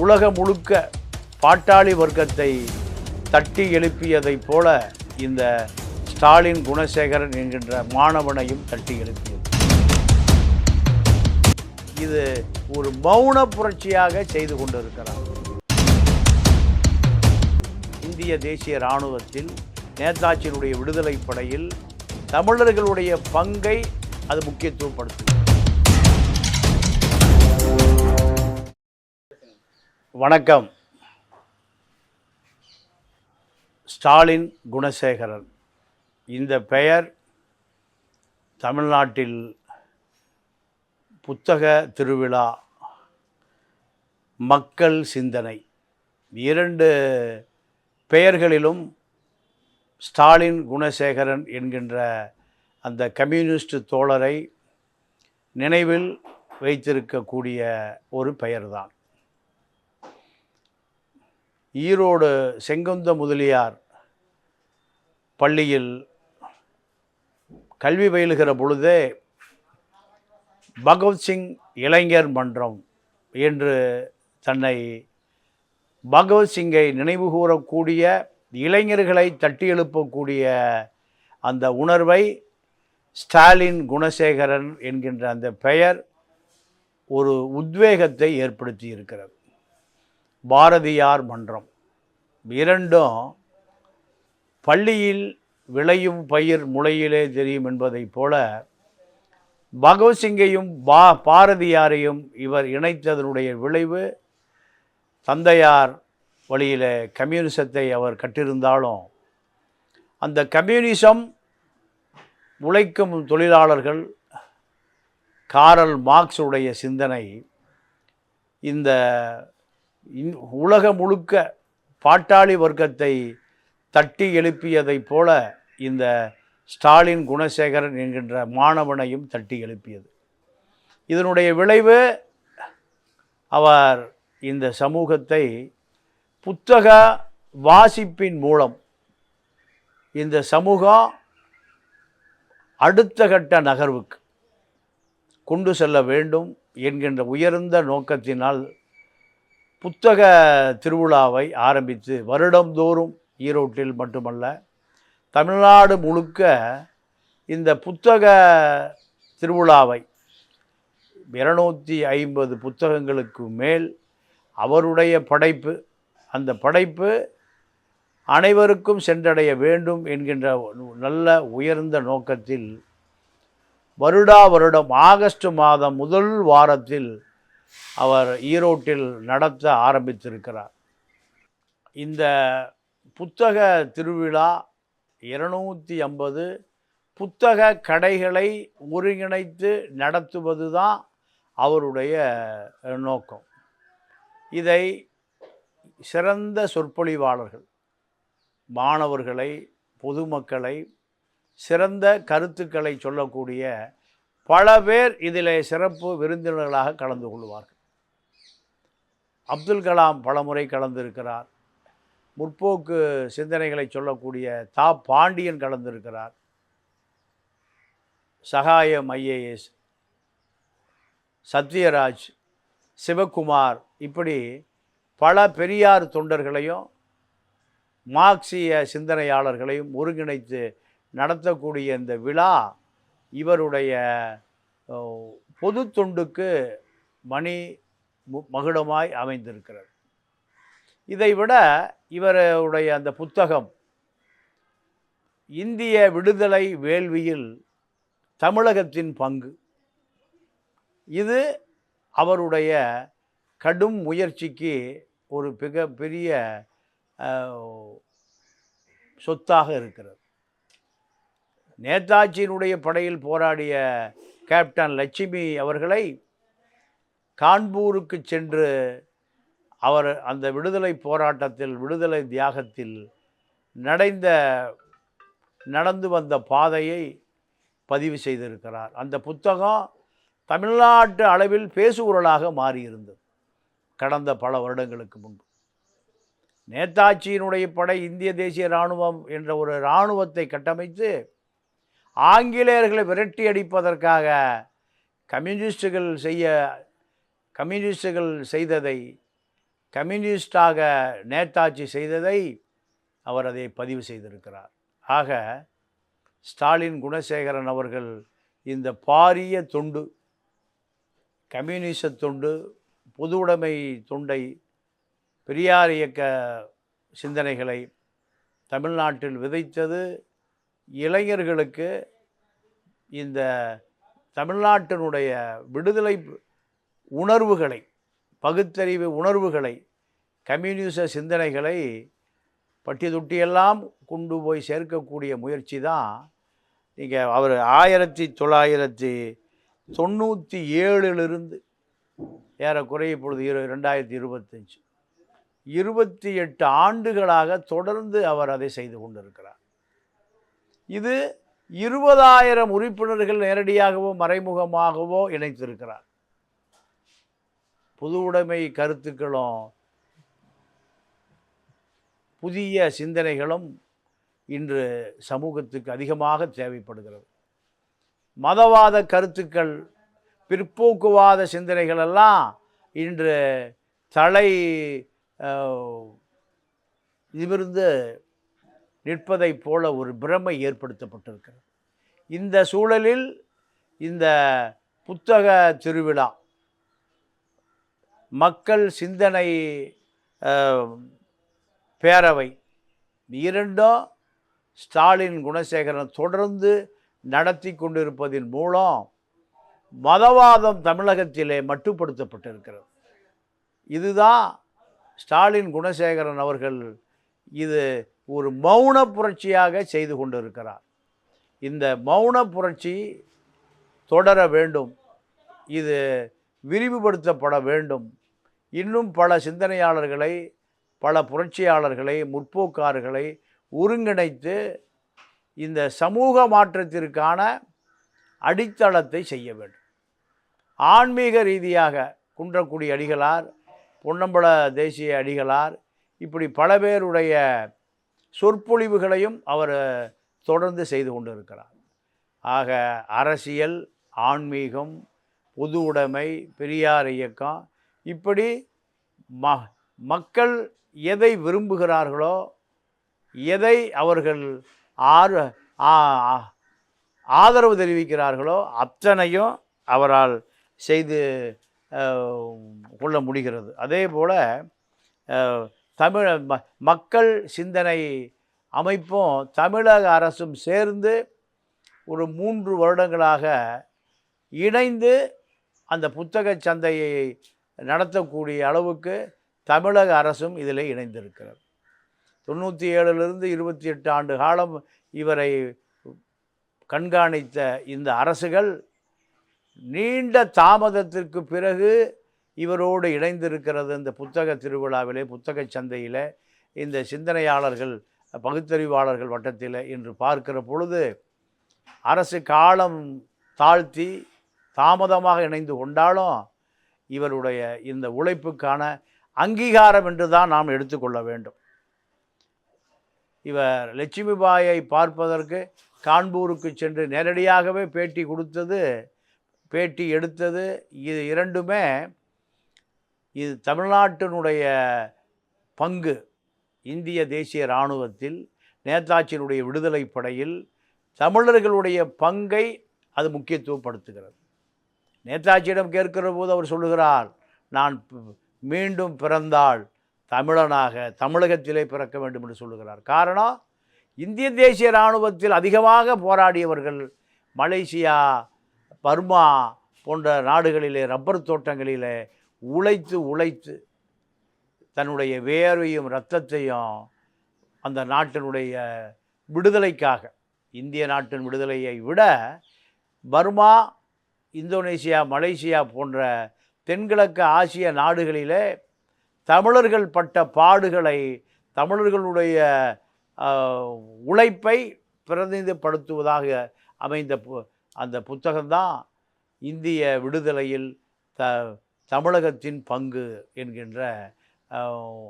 உலகம் முழுக்க பாட்டாளி வர்க்கத்தை தட்டி எழுப்பியதைப் போல இந்த ஸ்டாலின் குணசேகரன் என்கின்ற மாணவனையும் தட்டி எழுப்பியது. இது ஒரு மௌன புரட்சியாக செய்து கொண்டிருக்கிறார். இந்திய தேசிய இராணுவத்தில் நேதாஜியினுடைய விடுதலை படையில் தமிழர்களுடைய பங்கை அது முக்கியத்துவப்படுத்தும். வணக்கம். ஸ்டாலின் குணசேகரன் இந்த பெயர் தமிழ்நாட்டில் புத்தக திருவிழா, மக்கள் சிந்தனை இரண்டு பெயர்களிலும் ஸ்டாலின் குணசேகரன் என்கின்ற அந்த கம்யூனிஸ்ட் தோழரை நினைவில் வைத்திருக்கக்கூடிய ஒரு பெயர்தான். ஈரோடு செங்குந்த முதலியார் பள்ளியில் கல்வி பயிலுகிற பொழுதே பகவத்சிங் இளைஞர் மன்றம் என்று தன்னை பகவத்சிங்கை நினைவு கூறக்கூடிய இளைஞர்களை தட்டி எழுப்பக்கூடிய அந்த உணர்வை ஸ்டாலின் குணசேகரன் என்கின்ற அந்த பெயர் ஒரு உத்வேகத்தை ஏற்படுத்தி இருக்கிறது. பாரதியார் மன்றம் இரண்டும் பள்ளியில் விளையும் பயிர் முளையிலே தெரியும் என்பதைப் போல பகவத்சிங்கையும் பாரதியாரையும் இவர் இணைத்ததனுடைய விளைவு, தந்தையார் வழியில் கம்யூனிசத்தை அவர் கற்றிருந்தாலும் அந்த கம்யூனிசம் உழைக்கும் தொழிலாளர்கள் காரல் மார்க்ஸுடைய சிந்தனை இந்த உலகம் முழுக்க பாட்டாளி வர்க்கத்தை தட்டி எழுப்பியதைப் போல இந்த ஸ்டாலின் குணசேகரன் என்கின்ற மாணவனையும் தட்டி எழுப்பியது. இதனுடைய விளைவு அவர் இந்த சமூகத்தை புத்தக வாசிப்பின் மூலம் இந்த சமூகம் அடுத்த கட்ட நகர்வுக்கு கொண்டு செல்ல வேண்டும் என்கின்ற உயர்ந்த நோக்கத்தினால் புத்தக திருவிழாவை ஆரம்பித்து வருடந்தோறும் ஈரோட்டில் மட்டுமல்ல தமிழ்நாடு முழுக்க இந்த புத்தக திருவிழாவை 250 புத்தகங்களுக்கு மேல் அவருடைய படைப்பு, அந்த படைப்பு அனைவருக்கும் சென்றடைய வேண்டும் என்கின்ற நல்ல உயர்ந்த நோக்கத்தில் வருடம் ஆகஸ்ட் மாதம் முதல் வாரத்தில் அவர் ஈரோட்டில் நடத்த ஆரம்பித்திருக்கிறார். இந்த புத்தக திருவிழா 250 புத்தக கடைகளை ஒருங்கிணைத்து நடத்துவது தான் அவருடைய நோக்கம். இதை சிறந்த சொற்பொழிவாளர்கள், மாணவர்களை, பொதுமக்களை, சிறந்த கருத்துக்களை சொல்லக்கூடிய பல பேர் இதில் சிறப்பு விருந்தினர்களாக கலந்து கொள்வார்கள். அப்துல் கலாம் பலமுறை கலந்திருக்கிறார். முற்போக்கு சிந்தனைகளை சொல்லக்கூடிய பாண்டியன் கலந்திருக்கிறார். சகாயம் IAS, சத்யராஜ், சிவகுமார், இப்படி பல பெரியார் தொண்டர்களையும் மார்க்சிய சிந்தனையாளர்களையும் ஒருங்கிணைத்து நடத்தக்கூடிய இந்த விழா இவருடைய பொது தொண்டுக்கு மகுடமாய் அமைந்திருக்கிறது. இதைவிட இவருடைய அந்த புத்தகம் இந்திய விடுதலை வேள்வியில் தமிழகத்தின் பங்கு, இது அவருடைய கடும் முயற்சிக்கு ஒரு மிகப்பெரிய சொத்தாக இருக்கிறது. நேதாஜியினுடைய படையில் போராடிய கேப்டன் லட்சுமி அவர்களை கான்பூருக்கு சென்று அவர் அந்த விடுதலை போராட்டத்தில், விடுதலை தியாகத்தில் நடந்து வந்த பாதையை பதிவு செய்திருக்கிறார். அந்த புத்தகம் தமிழ்நாட்டு அளவில் பேசுபொருளாக மாறியிருந்தது கடந்த பல வருடங்களுக்கு முன்பு. நேதாஜியினுடைய படை இந்திய தேசிய இராணுவம் என்ற ஒரு இராணுவத்தை கட்டமைத்து ஆங்கிலேயர்களை விரட்டி அடிப்பதற்காக கம்யூனிஸ்டுகள் செய்ததை கம்யூனிஸ்டாக நேதாஜி செய்ததை அவர் அதை பதிவு செய்திருக்கிறார். ஆக ஸ்டாலின் குணசேகரன் அவர்கள் இந்த பாரிய தொண்டு, கம்யூனிச தொண்டு, பொது உடைமை தொண்டை, பெரியார் இயக்க சிந்தனைகளை தமிழ்நாட்டில் விதைத்தது இளைஞர்களுக்கு இந்த தமிழ்நாட்டினுடைய விடுதலை உணர்வுகளை, பகுத்தறிவு உணர்வுகளை, கம்யூனிச சிந்தனைகளை பட்டி தொட்டியெல்லாம் கொண்டு போய் சேர்க்கக்கூடிய முயற்சி தான். நீங்கள் அவர் 1997 ஏறக்குறைய இப்பொழுது 2025 28 ஆண்டுகளாக தொடர்ந்து அவர் அதை செய்து கொண்டிருக்கிறார். இது 20,000 உறுப்பினர்கள் நேரடியாகவோ மறைமுகமாகவோ இணைத்திருக்கிறார். பொது உடைமை கருத்துக்களும் புதிய சிந்தனைகளும் இன்று சமூகத்துக்கு அதிகமாக தேவைப்படுகிறது. மதவாத கருத்துக்கள், பிற்போக்குவாத சிந்தனைகள் எல்லாம் இன்று தலை நிமிர்ந்து நிற்பதைப் போல ஒரு பிரமை ஏற்படுத்தப்பட்டிருக்கிறது. இந்த சூழலில் இந்த புத்தக திருவிழா, மக்கள் சிந்தனை பேரவை, இரண்டும் ஸ்டாலின் குணசேகரன் தொடர்ந்து நடத்தி கொண்டிருப்பதன் மூலம் மதவாதம் தமிழகத்திலே மட்டுப்படுத்தப்பட்டிருக்கிறது. இதுதான் ஸ்டாலின் குணசேகரன் அவர்கள் இது ஒரு மௌன புரட்சியாக செய்து கொண்டிருக்கிறார். இந்த மௌன புரட்சி தொடர வேண்டும், இது விரிவுபடுத்தப்பட வேண்டும். இன்னும் பல சிந்தனையாளர்களை, பல புரட்சியாளர்களை, முற்போக்காளர்களை ஒருங்கிணைத்து இந்த சமூக மாற்றத்திற்கான அடித்தளத்தை செய்ய வேண்டும். ஆன்மீக ரீதியாக குன்றக்குடி அடிகளார், பொன்னம்பல தேசிய அடிகளார், இப்படி பல பேருடைய சொற்பொழிவுகளையும் அவர் தொடர்ந்து செய்து கொண்டிருக்கிறார். ஆக அரசியல், ஆன்மீகம், பொது உடைமை, பெரியார் இயக்கம், இப்படி மக்கள் எதை விரும்புகிறார்களோ, எதை அவர்கள் ஆதரவு தெரிவிக்கிறார்களோ அத்தனையும் அவரால் செய்து கொள்ள முடிகிறது. அதே போல் மக்கள் சிந்தனை அமைப்பும் தமிழக அரசும் சேர்ந்து ஒரு 3 வருடங்களாக இணைந்து அந்த புத்தக சந்தையை நடத்தக்கூடிய அளவுக்கு தமிழக அரசும் இதில் இணைந்திருக்கிறது. 97 28 ஆண்டு காலம் இவரை கண்காணித்த இந்த அரசுகள் நீண்ட தாமதத்திற்கு பிறகு இவரோடு இணைந்திருக்கிறது. இந்த புத்தக திருவிழாவிலே, புத்தக சந்தையில், இந்த சிந்தனையாளர்கள், பகுத்தறிவாளர்கள் வட்டத்தில் என்று பார்க்கிற பொழுது அரசு காலம் தாழ்த்தி தாமதமாக இணைந்து கொண்டாலும் இவருடைய இந்த உழைப்புக்கான அங்கீகாரம் என்று தான் நாம் எடுத்துக்கொள்ள வேண்டும். இவர் லட்சுமிபாயை பார்ப்பதற்கு கான்பூருக்கு சென்று நேரடியாகவே பேட்டி எடுத்தது இது இரண்டுமே இது தமிழ்நாட்டினுடைய பங்கு, இந்திய தேசிய இராணுவத்தில், நேதாஜியினுடைய விடுதலை படையில் தமிழர்களுடைய பங்கை அது முக்கியத்துவப்படுத்துகிறது. நேதாஜியிடம் கேட்கிற போது அவர் சொல்லுகிறார், நான் மீண்டும் பிறந்தால் தமிழனாக தமிழகத்திலே பிறக்க வேண்டும் என்று சொல்லுகிறார். காரணம், இந்திய தேசிய இராணுவத்தில் அதிகமாக போராடியவர்கள் மலேசியா, பர்மா போன்ற நாடுகளிலே ரப்பர் தோட்டங்களிலே உழைத்து தன்னுடைய வேர்வையும் இரத்தத்தையும் அந்த நாட்டினுடைய விடுதலைக்காக, இந்திய நாட்டின் விடுதலையை விட பர்மா, இந்தோனேசியா, மலேசியா போன்ற தென்கிழக்கு ஆசிய நாடுகளிலே தமிழர்கள் பட்ட பாடுகளை, தமிழர்களுடைய உழைப்பை பிரதிநிதிப்படுத்துவதாக அமைந்த அந்த புத்தகம்தான் இந்திய விடுதலையில் தமிழகத்தின் பங்கு என்கின்ற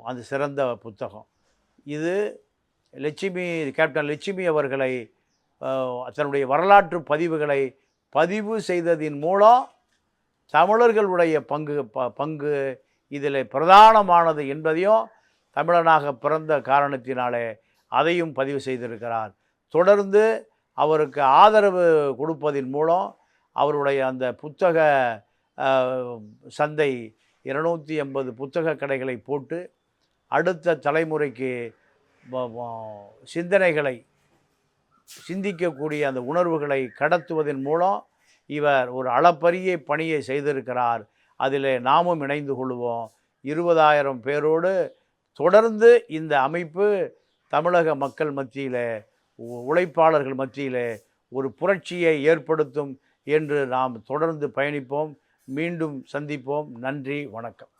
அந்த சிறந்த புத்தகம். இது கேப்டன் லட்சுமி அவர்களை தன்னுடைய வரலாற்று பதிவுகளை பதிவு செய்ததின் மூலம் தமிழர்களுடைய பங்கு இதில் பிரதானமானது என்பதையும் தமிழனாக பிறந்த காரணத்தினாலே அதையும் பதிவு செய்திருக்கிறார். தொடர்ந்து அவருக்கு ஆதரவு கொடுப்பதின் மூலம் அவருடைய அந்த புத்தக சந்தை 280 புத்தக கடைகளை போட்டு அடுத்த தலைமுறைக்கு சிந்தனைகளை சிந்திக்கக்கூடிய அந்த உணர்வுகளை கடத்துவதன் மூலம் இவர் ஒரு அளப்பரிய பணியை செய்திருக்கிறார். அதில் நாமும் இணைந்து கொள்வோம். 20,000 பேரோடு தொடர்ந்து இந்த அமைப்பு தமிழக மக்கள் மத்தியில், உழைப்பாளர்கள் மத்தியில் ஒரு புரட்சியை ஏற்படுத்தும் என்று நாம் தொடர்ந்து பயணிப்போம். மீண்டும் சந்திப்போம். நன்றி, வணக்கம்.